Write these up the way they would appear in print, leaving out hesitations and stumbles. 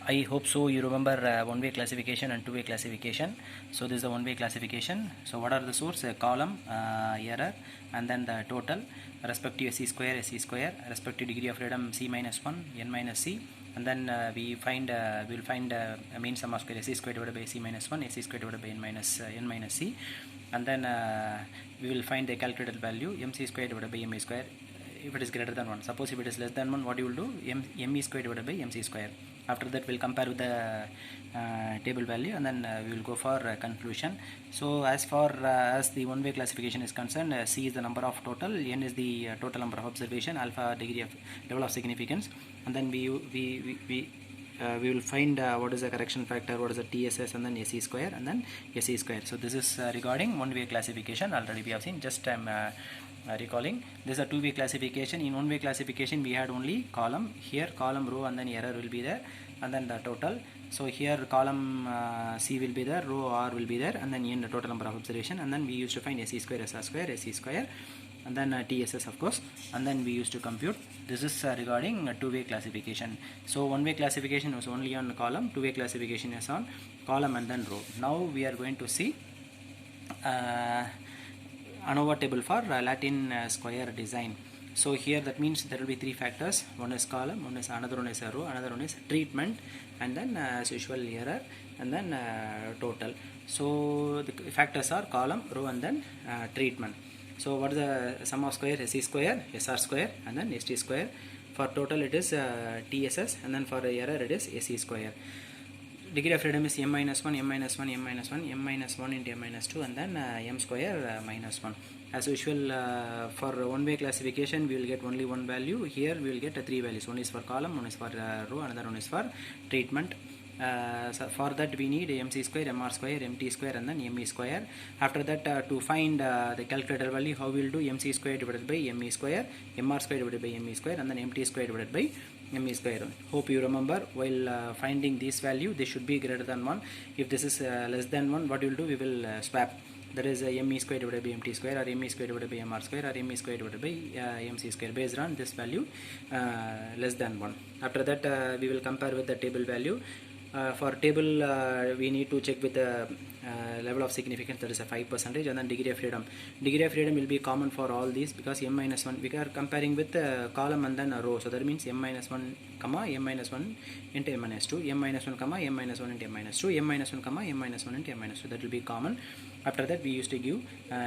I hope so. You remember one-way classification and two-way classification. So this is the one-way classification. So what are the source? Column, error, and then the total, respective c square, respective degree of freedom c minus 1, n minus c, and then we will find mean sum of square, c square divided by c minus 1, c square divided by n minus c, and then we will find the calculated value mc square divided by m square. If it is greater than 1, suppose if it is less than 1, what you will do? Me square divided by mc square. After that we'll compare with the table value, and then we will go for conclusion. So as far as the one-way classification is concerned, c is the number of total, n is the total number of observation, alpha degree of level of significance, and then we will find what is the correction factor, what is the TSS, and then SE square, and then SE square. So this is regarding one-way classification. Already we have seen, just I'm recalling. This is a two-way classification. In one-way classification we had only column. Here column, row, and then error will be there, and then the total. So here column C will be there, row R will be there, and then n the total number of observation, and then we used to find SE square, SR square, SE square, and then TSS of course, and then we used to compute. This is regarding two-way classification. So one-way classification was only on column, two-way classification is on column and then row. Now we are going to see Anova table for Latin square design. So here that means there will be three factors. One is column, another one is a row, another one is treatment, and then as usual error, and then total. So the factors are column, row, and then treatment. So what is the sum of square? SE square, SR square, and then ST square. For total it is TSS, and then for error it is SE square. Degree of freedom is m minus 1, m minus 1, m minus 1, m minus 1 into m minus 2, and then m square minus 1. As usual, for one-way classification we will get only one value. Here we will get three values. One is for column, one is for row, another one is for treatment. So for that we need mc square, mr square, mt square, and then me square. After that to find the calculator value, how we will do? Mc square divided by me square, mr square divided by me square, and then mt square divided by me square. Hope you remember, while finding this value, this should be greater than 1. If this is less than 1, what we will do? We will swap. That is me square divided by mt square, or me square divided by mr square, or me square divided by mc square, based on this value less than 1. After that we will compare with the table value. For table we need to check with the level of significance, that is a 5%, and then degree of freedom. Degree of freedom will be common for all these, because m minus 1 we are comparing with column and then a row. So that means m minus 1 comma m minus 1 into m minus 2, m minus 1 comma m minus 1 into m minus 2, m minus 1 comma m minus 1 into m minus 2. That will be common. After that we used to give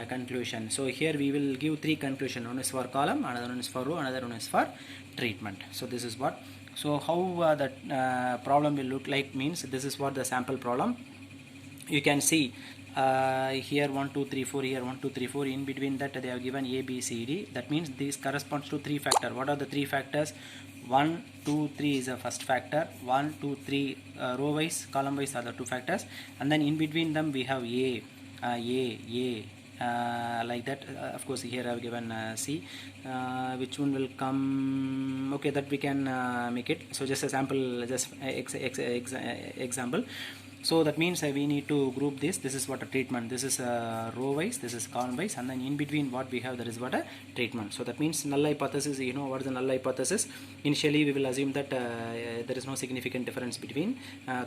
conclusion. So here we will give three conclusion. One is for column, another one is for row, another one is for treatment. So this is what. So how the problem will look like means, this is what the sample problem. You can see here 1 2 3 4, here 1 2 3 4. In between that they have given A B C D. That means this corresponds to three factor. What are the three factors? 1 2 3 is the first factor. 1 2 3 row wise, column wise are the two factors, and then in between them we have A, like that. Of course here I have given C. Which one will come? Okay, that we can make it. So just a sample, just example. So that means we need to group this. This is what a treatment. This is row wise, this is column wise, and then in between what we have, that is what a treatment. So that means null hypothesis. You know what is the null hypothesis? Initially we will assume that there is no significant difference between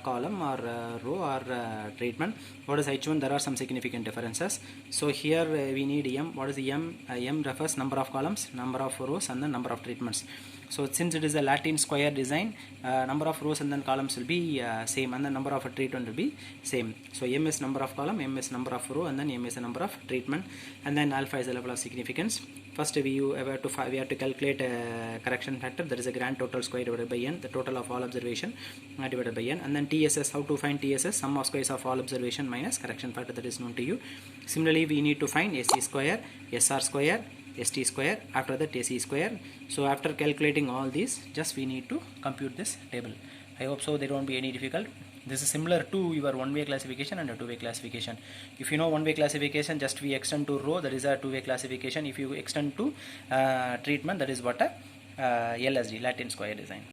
column or row or treatment. What is H1? There are some significant differences. So here we need M. What is the M? M refers number of columns, number of rows, and the number of treatments. So since it is a Latin square design, number of rows and then columns will be same, and the number of treatment will be same. So M is number of column, M is number of row, and then M is the number of treatment, and then alpha is the level of significance. First we have to calculate correction factor, that is a grand total square divided by n, the total of all observation divided by n, and then TSS. How to find TSS? Sum of squares of all observation minus correction factor, that is known to you. Similarly we need to find SC square, SR square, ST square, after that SE square. So after calculating all these, just we need to compute this table. I hope so there won't be any difficult. This is similar to your one-way classification and a two-way classification. If you know one-way classification, just we extend to row, that is a two-way classification. If you extend to treatment, that is what a LSD, Latin square design.